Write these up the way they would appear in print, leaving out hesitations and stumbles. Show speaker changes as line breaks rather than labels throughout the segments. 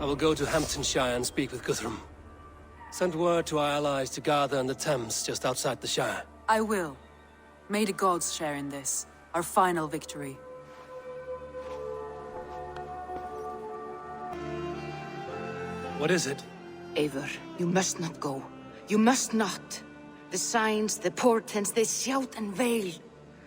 I will go to Hamptonshire and speak with Guthrum. Send word to our allies to gather on the Thames just outside the Shire.
I will. May the gods share in this, our final victory.
What is it?
Eivor, you must not go. You must not. The signs, the portents, they shout and wail.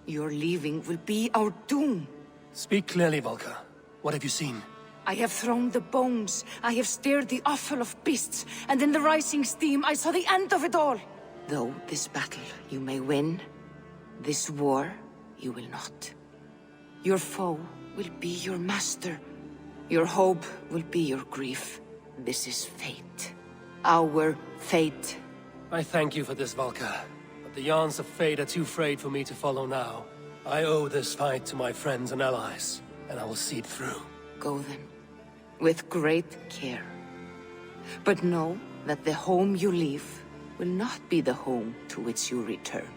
Your leaving will be our doom.
Speak clearly, Volker. What have you seen?
I have thrown the bones, I have stirred the offal of beasts, and in the rising steam I saw the end of it all. Though this battle you may win, this war you will not. Your foe will be your master. Your hope will be your grief. This is fate. Our fate.
I thank you for this, Volker. But the yarns of fate are too frayed for me to follow now. I owe this fight to my friends and allies, and I will see it through.
Go then, with great care. But know that the home you leave will not be the home to which you return.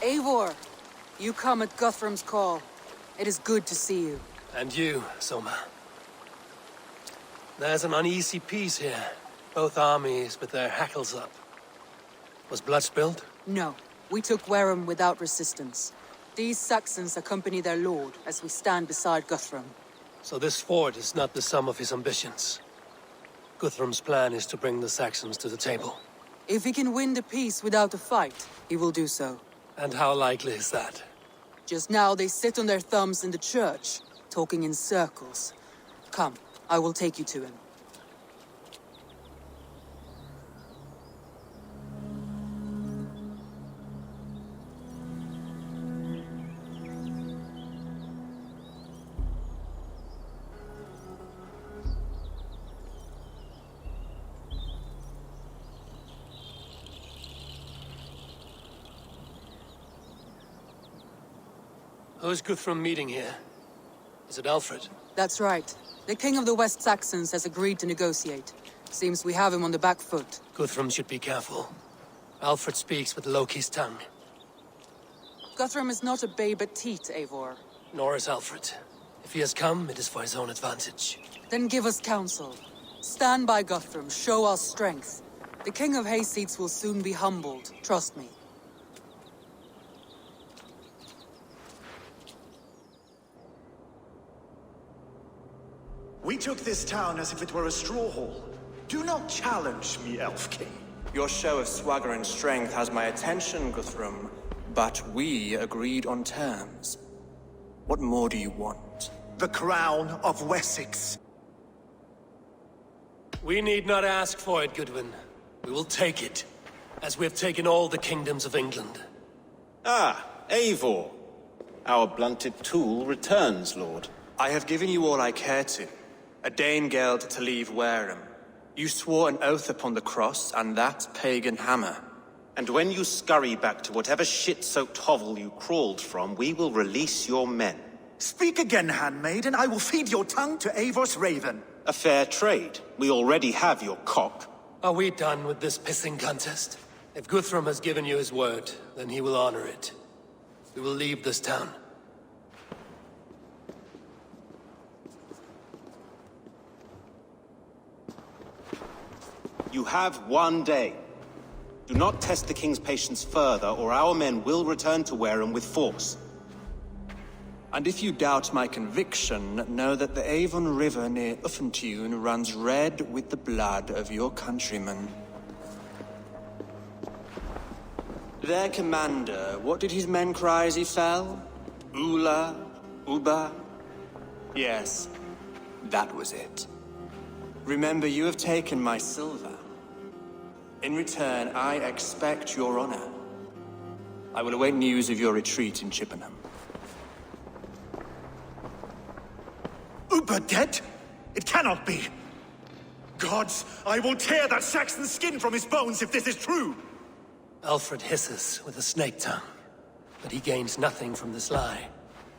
Eivor, you come at Guthrum's call. It is good to see you.
And you, Soma. There's an uneasy peace here. Both armies with their hackles up. Was blood spilled?
No, we took Wareham without resistance. These Saxons accompany their lord as we stand beside Guthrum.
So this fort is not the sum of his ambitions. Guthrum's plan is to bring the Saxons to the table.
If he can win the peace without a fight, he will do so.
And how likely is that?
Just now they sit on their thumbs in the church, talking in circles. Come, I will take you to him.
Who's Guthrum meeting here? Is it Alfred?
That's right. The king of the West Saxons has agreed to negotiate. Seems we have him on the back foot.
Guthrum should be careful. Alfred speaks with Loki's tongue.
Guthrum is not a babe at teat, Eivor.
Nor is Alfred. If he has come, it is for his own advantage.
Then give us counsel. Stand by Guthrum, show our strength. The king of Hayseeds will soon be humbled, trust me.
We took this town as if it were a straw hall. Do not challenge me, Elf King.
Your show of swagger and strength has my attention, Guthrum. But we agreed on terms. What more do you want?
The crown of Wessex.
We need not ask for it, Goodwin. We will take it, as we have taken all the kingdoms of England.
Ah, Eivor. Our blunted tool returns, Lord.
I have given you all I care to. A Danegeld to leave Wareham. You swore an oath upon the cross, and that pagan hammer.
And when you scurry back to whatever shit-soaked hovel you crawled from, we will release your men.
Speak again, handmaid, and I will feed your tongue to Eivor's raven.
A fair trade. We already have your cock.
Are we done with this pissing contest? If Guthrum has given you his word, then he will honor it. We will leave this town.
You have 1 day. Do not test the king's patience further, or our men will return to Wareham with force.
And if you doubt my conviction, know that the Avon River near Uffentune runs red with the blood of your countrymen. Their commander, what did his men cry as he fell? Ula? Uba? Yes, that was it. Remember, you have taken my silver. In return, I expect your honor. I will await news of your retreat in Chippenham.
Uber dead? It cannot be. Gods, I will tear that Saxon skin from his bones if this is true.
Alfred hisses with a snake tongue, but he gains nothing from this lie.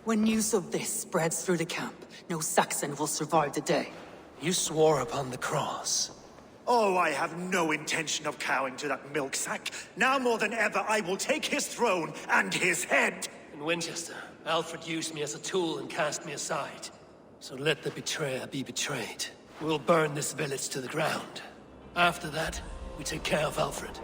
When news of this spreads through the camp, no Saxon will survive the day.
You swore upon the cross.
Oh, I have no intention of cowing to that milk sack. Now more than ever, I will take his throne and his head.
In Winchester, Alfred used me as a tool and cast me aside. So let the betrayer be betrayed. We'll burn this village to the ground. After that, we take care of Alfred.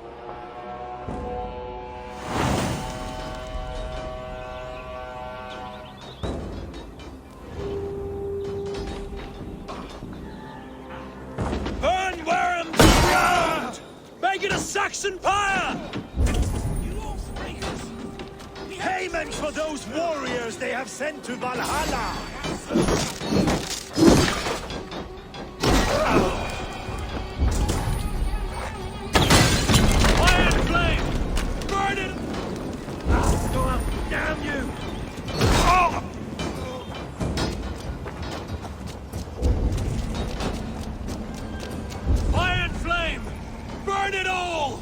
Burn Wareham to the ground! Make it a Saxon pyre!
You oath-breakers! Payment for those warriors they have sent to Valhalla!
Iron flame! Burn it! Go up, damn you! Oh! Iron flame! Burn it all!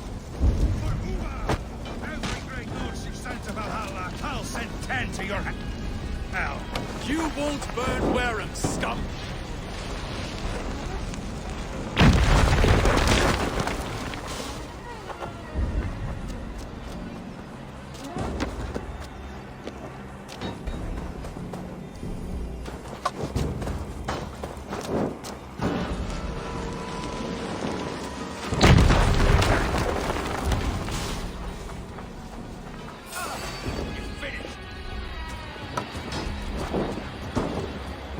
Every great lord she sent to Valhalla, I'll send 10 to your hell.
You won't burn Wareham, scum!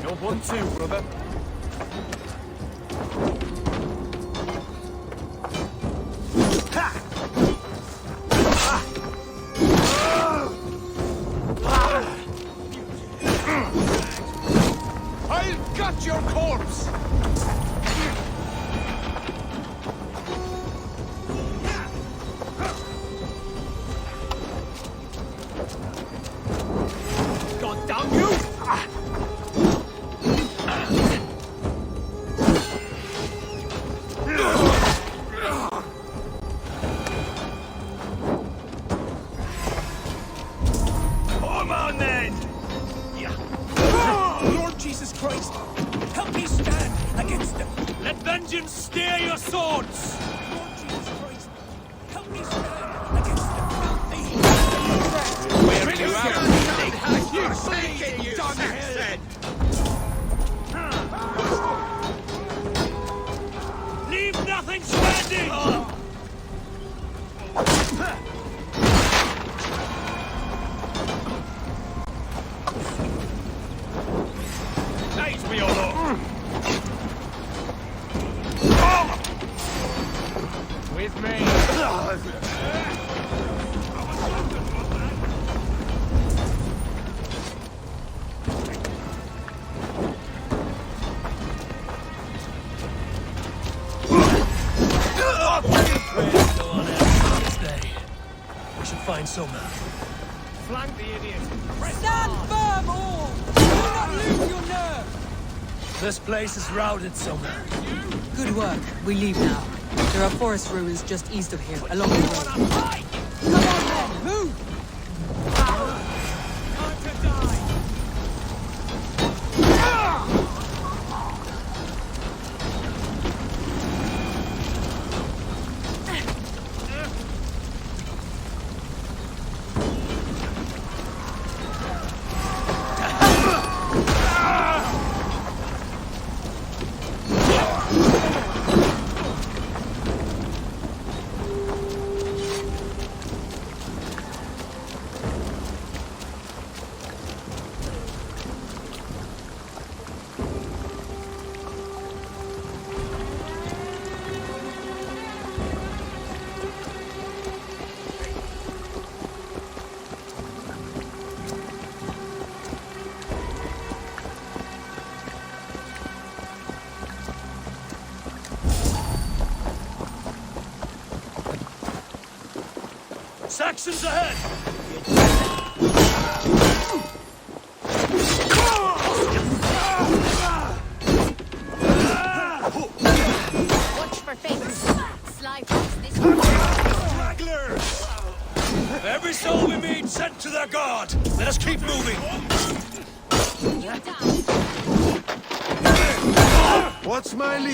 You're one too, brother.
I'll gut your corpse! God damn you! Come on, then! Lord Jesus Christ, help me stand against them! Let vengeance steer your swords! Lord Jesus Christ, help me stand against them! Where you are, you sneaking, you Saxon! Leave nothing standing! Save me, O Lord! With me!
We should find Soma.
Flank the idiot!
Stand firm, all! Do not lose your nerve!
This place is routed, Soma.
Good work. We leave now. There are forest ruins just east of here, along the road. Come on, then! Move!
Time to die!
Saxons ahead!
Watch for things. Slide past this.
Stragglers! Every soul we meet sent to their god! Let us keep moving!
You die.
What's my lead?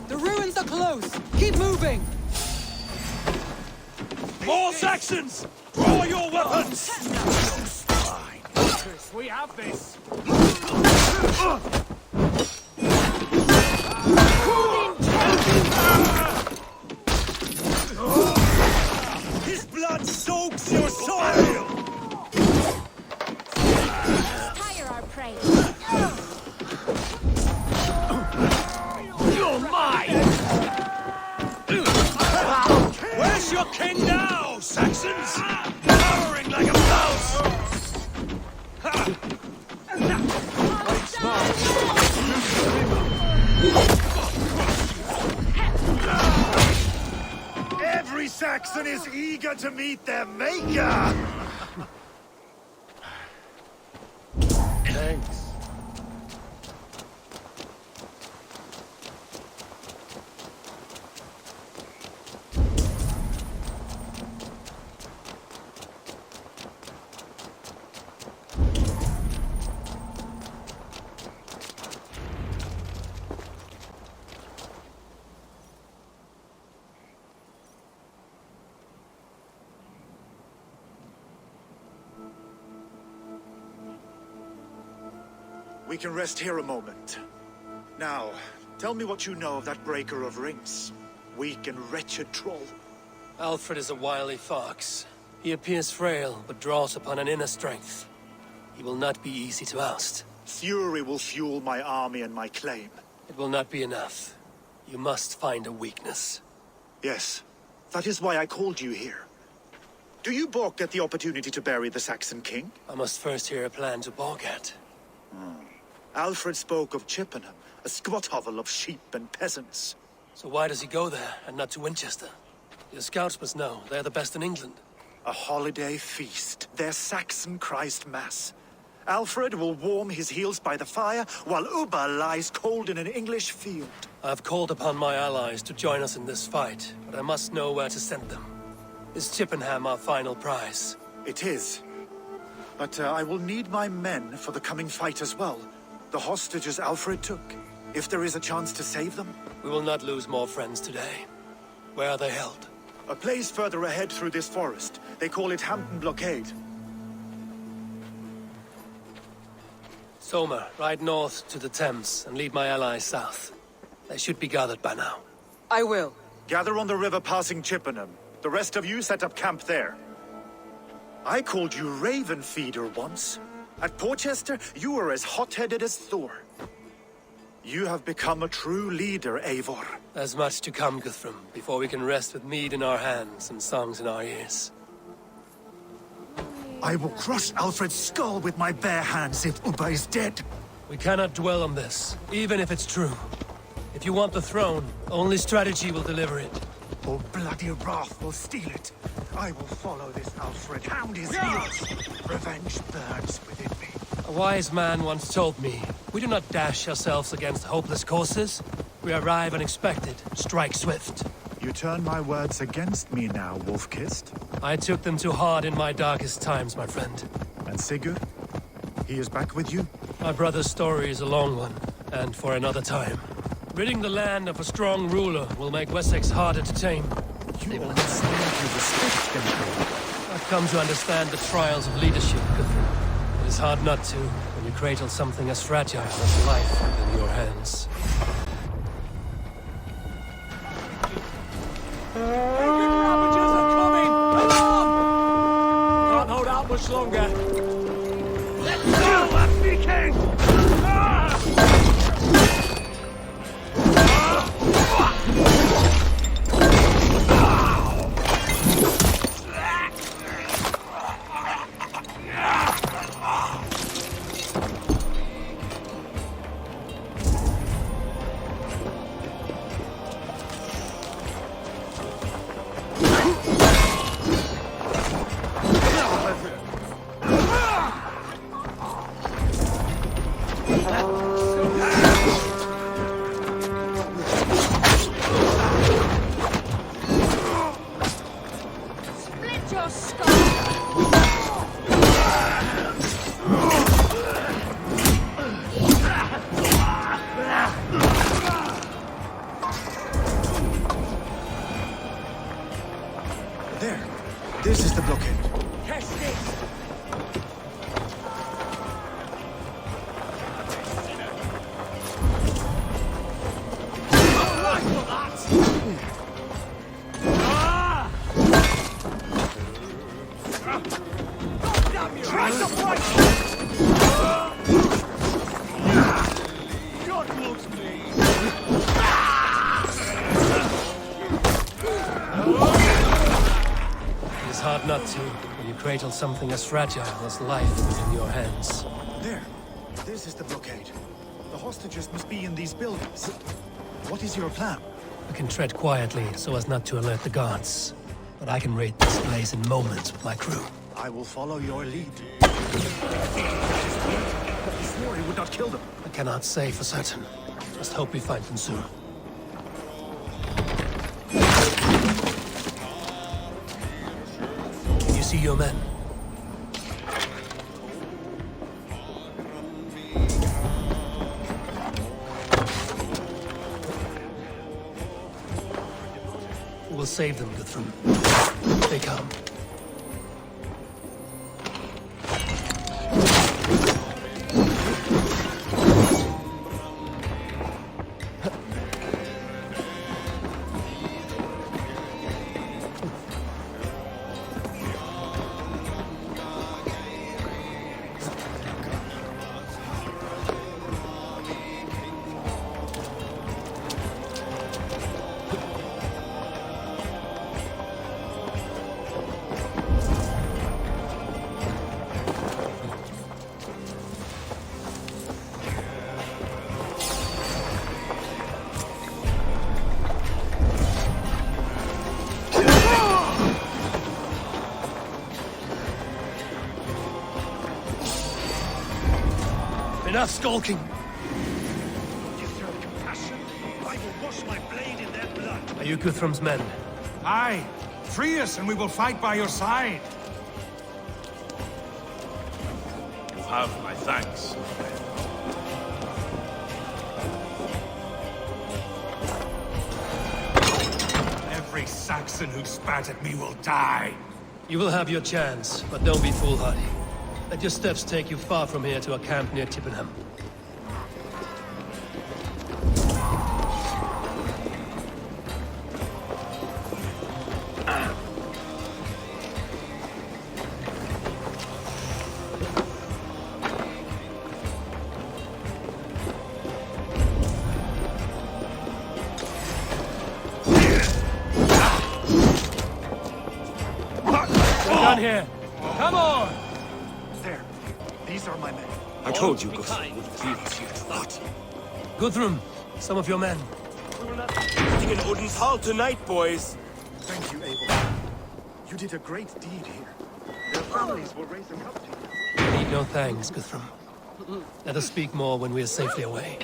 The ruins are close! Keep moving!
More Saxons! Draw your weapons! We have this!
His blood soaks your soil!
Hire our prey.
You're mine! Where's your king now, Saxons? Cowering like a mouse!
Every Saxon is eager to meet their maker!
Thanks.
We can rest here a moment. Now, tell me what you know of that breaker of rings. Weak and wretched troll.
Alfred is a wily fox. He appears frail, but draws upon an inner strength. He will not be easy to oust.
Fury will fuel my army and my claim.
It will not be enough. You must find a weakness.
Yes, that is why I called you here. Do you balk at the opportunity to bury the Saxon king?
I must first hear a plan to balk at.
Alfred spoke of Chippenham, a squat hovel of sheep and peasants.
So why does he go there, and not to Winchester? Your scouts must know. They're the best in England.
A holiday feast, their Saxon Christ Mass. Alfred will warm his heels by the fire, while Uba lies cold in an English field.
I've called upon my allies to join us in this fight, but I must know where to send them. Is Chippenham our final prize?
It is. But I will need my men for the coming fight as well. The hostages Alfred took. If there is a chance to save them.
We will not lose more friends today. Where are they held?
A place further ahead through this forest. They call it Hampton Blockade.
Somer, ride north to the Thames and lead my allies south. They should be gathered by now.
I will.
Gather on the river passing Chippenham. The rest of you set up camp there. I called you Raven Feeder once. At Porchester, you were as hot-headed as Thor. You have become a true leader, Eivor.
There's much to come, Guthrum, before we can rest with mead in our hands and songs in our ears.
I will crush Alfred's skull with my bare hands if Uba is dead.
We cannot dwell on this, even if it's true. If you want the throne, only strategy will deliver it.
Or bloody wrath will steal it. I will follow this Alfred, hound his heels. Revenge burns within me.
A wise man once told me, we do not dash ourselves against hopeless courses. We arrive unexpected, strike swift.
You turn my words against me now, Wolf-Kissed.
I took them too hard in my darkest times, my friend.
And Sigurd? He is back with you?
My brother's story is a long one, and for another time. Ridding the land of a strong ruler will make Wessex harder to tame.
You understand you respect them.
I've come to understand the trials of leadership, Guthrum. It is hard not to, when you cradle something as fragile as life within your hands.
Ravages are coming! Can't hold out much longer. Let's go, Happy King! Damn you! Try to fight! God loves me!
It is hard not to when you cradle something as fragile as life within your hands.
There. This is the blockade. The hostages must be in these buildings. What is your plan?
I can tread quietly so as not to alert the guards. But I can raid this place in moments with my crew.
I will follow your lead. He swore he would not kill them.
I cannot say for certain. Just hope we find them soon. Can you see your men? We'll save them, Guthrum. They come. Enough skulking!
If you have compassion, I will wash my blade in their blood.
Are you Guthrum's men?
Aye. Free us and we will fight by your side. You have my thanks. Every Saxon who spat at me will die.
You will have your chance, but don't be foolhardy. Let your steps take you far from here to a camp near Chippenham. We're done here. Come on!
There. These are my men.
I told you Guthrum would please you to what?
Guthrum, some of your men.
We will not be sitting in Odin's hall tonight, boys.
Thank you, Abel. You did a great deed here. Their families will raise a cup to you.
Need no thanks, Guthrum. Let us speak more when we are safely away.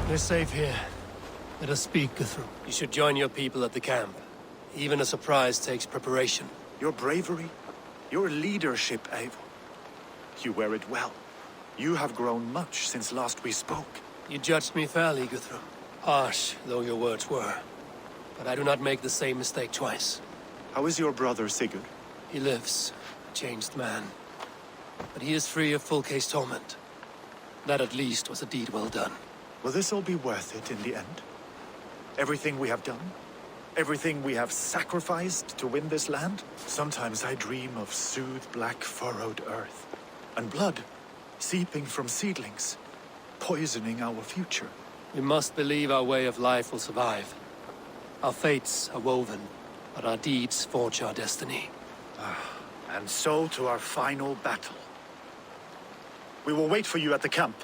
We're safe here. Let us speak, Guthrum. You should join your people at the camp. Even a surprise takes preparation.
Your bravery, your leadership, Abel. You wear it well. You have grown much since last we spoke.
You judged me fairly, Guthrum. Harsh though your words were. But I do not make the same mistake twice.
How is your brother, Sigurd?
He lives, a changed man. But he is free of full case torment. That at least was a deed well done.
Will this all be worth it in the end? Everything we have done? Everything we have sacrificed to win this land? Sometimes I dream of soothed black furrowed earth. And blood seeping from seedlings, poisoning our future.
We must believe our way of life will survive. Our fates are woven, but our deeds forge our destiny.
And so to our final battle. We will wait for you at the camp.